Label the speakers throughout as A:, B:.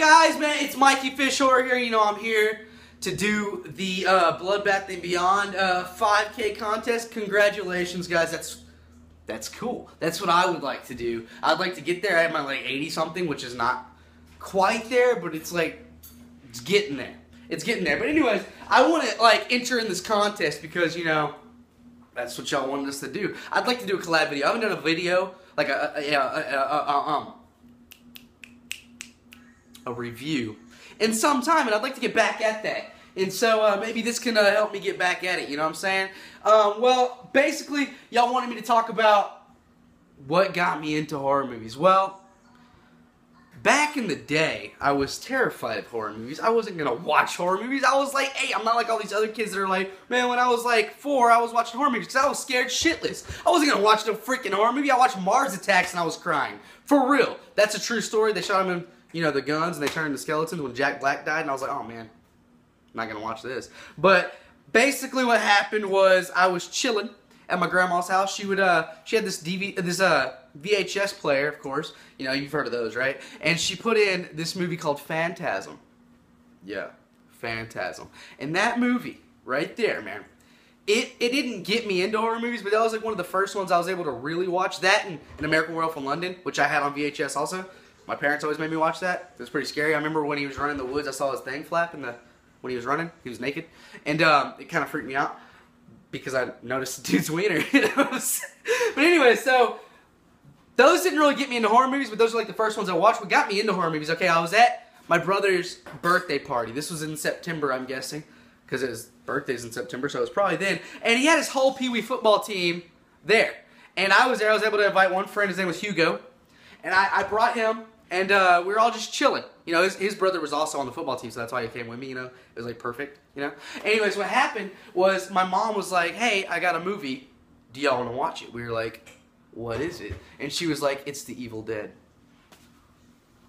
A: guys, man? It's Mikey Fish Horror here. You know, I'm here to do the Bloodbath and Beyond 5K contest. Congratulations, guys. That's cool. That's what I would like to do. I'd like to get there. I have my like 80-something, which is not quite there, but it's like, it's getting there. It's getting there. But anyways, I want to like enter in this contest because, you know, that's what y'all wanted us to do. I'd like to do a collab video. I haven't done a video, like a review in some time, and I'd like to get back at that. And so maybe this can help me get back at it, you know what I'm saying? Well, basically, y'all wanted me to talk about what got me into horror movies. Well, back in the day, I was terrified of horror movies. I wasn't going to watch horror movies. I was like, hey, I'm not like all these other kids that are like, man, when I was like 4, I was watching horror movies because I was scared shitless. I wasn't going to watch no freaking horror movie. I watched Mars Attacks and I was crying. For real. That's a true story. They shot him in, you know, the guns and they turned into skeletons when Jack Black died, and I was like, oh man, I'm not gonna watch this. But basically what happened was I was chilling at my grandma's house. She had this VHS player, of course. You know, you've heard of those, right? And she put in this movie called Phantasm. Yeah, Phantasm. And that movie right there, man, it didn't get me into horror movies, but that was like one of the first ones I was able to really watch. That and An American Werewolf in London, which I had on VHS also. My parents always made me watch that. It was pretty scary. I remember when he was running in the woods, I saw his thing flap when he was running. He was naked. And it kind of freaked me out because I noticed the dude's wiener. But anyway, so those didn't really get me into horror movies, but those are like the first ones I watched. What got me into horror movies, okay, I was at my brother's birthday party. This was in September, I'm guessing, because his birthday's in September, so it was probably then. And he had his whole Pee Wee football team there. And I was there. I was able to invite one friend. His name was Hugo. And I brought him, and we were all just chilling. You know, his brother was also on the football team, so that's why he came with me, you know. It was, like, perfect, you know. Anyways, what happened was my mom was like, hey, I got a movie. Do y'all want to watch it? We were like, what is it? And she was like, it's The Evil Dead.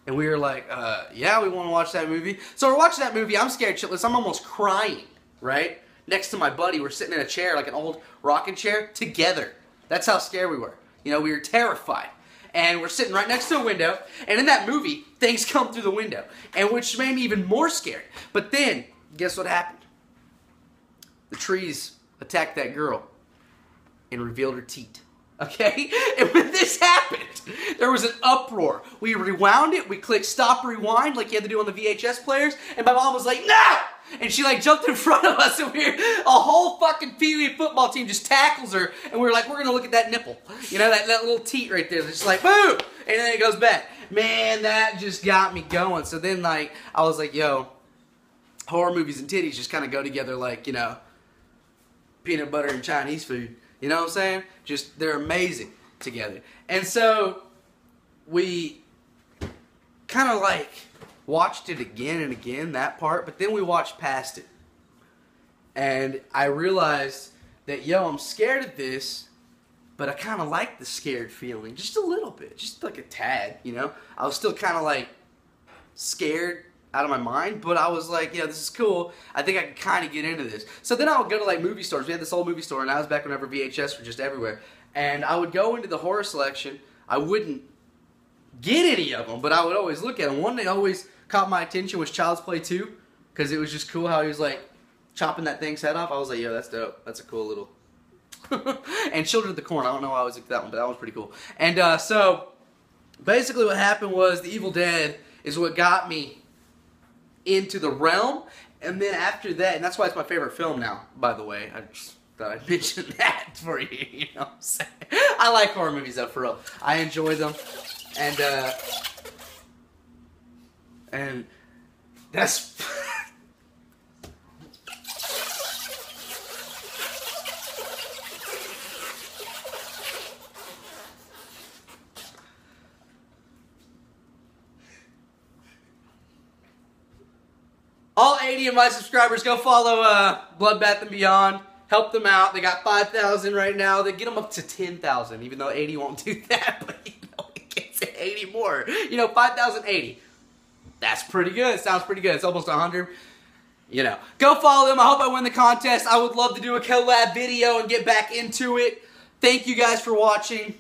A: And we were like, yeah, we want to watch that movie. So we're watching that movie. I'm scared shitless. I'm almost crying, right? Next to my buddy, we're sitting in a chair, like an old rocking chair, together. That's how scared we were. You know, we were terrified. And we're sitting right next to a window, and in that movie, things come through the window, and which made me even more scared. But then, guess what happened? The trees attacked that girl and revealed her teat. Okay? And when this happened, there was an uproar. We rewound it, we clicked stop rewind like you had to do on the VHS players, and my mom was like, no! And she like jumped in front of us, and a whole fucking Pee Wee football team just tackles her, and we were like, we're gonna look at that nipple. You know, that little teat right there. It's just like, boom! And then it goes back. Man, that just got me going. So then, like, I was like, yo, horror movies and titties just kind of go together like, you know, peanut butter and Chinese food. You know what I'm saying? Just, they're amazing together. And so, we kind of like watched it again and again, that part, but then we watched past it. And I realized that, yo, I'm scared of this, but I kind of like the scared feeling. Just a little bit. Just like a tad, you know? I was still kind of like scared out of my mind, but I was like, yeah, this is cool. I think I can kind of get into this. So then I would go to like movie stores. We had this old movie store, and I was back whenever VHS were just everywhere. And I would go into the horror selection. I wouldn't get any of them, but I would always look at them. One that always caught my attention was Child's Play 2, because it was just cool how he was like chopping that thing's head off. I was like, yo, that's dope. That's a cool little... And Children of the Corn. I don't know why I always looked at that one, but that was pretty cool. And so basically what happened was The Evil Dead is what got me into the realm. And then after that, and that's why it's my favorite film now, by the way. I just thought I'd mention that for you, you know what I'm saying? I like horror movies though, for real. I enjoy them. And that's... All 80 of my subscribers, go follow Bloodbath and Beyond. Help them out. They got 5,000 right now. They get them up to 10,000, even though 80 won't do that. But, you know, it gets 80 more. You know, 5,080. That's pretty good. Sounds pretty good. It's almost 100. You know. Go follow them. I hope I win the contest. I would love to do a collab video and get back into it. Thank you guys for watching.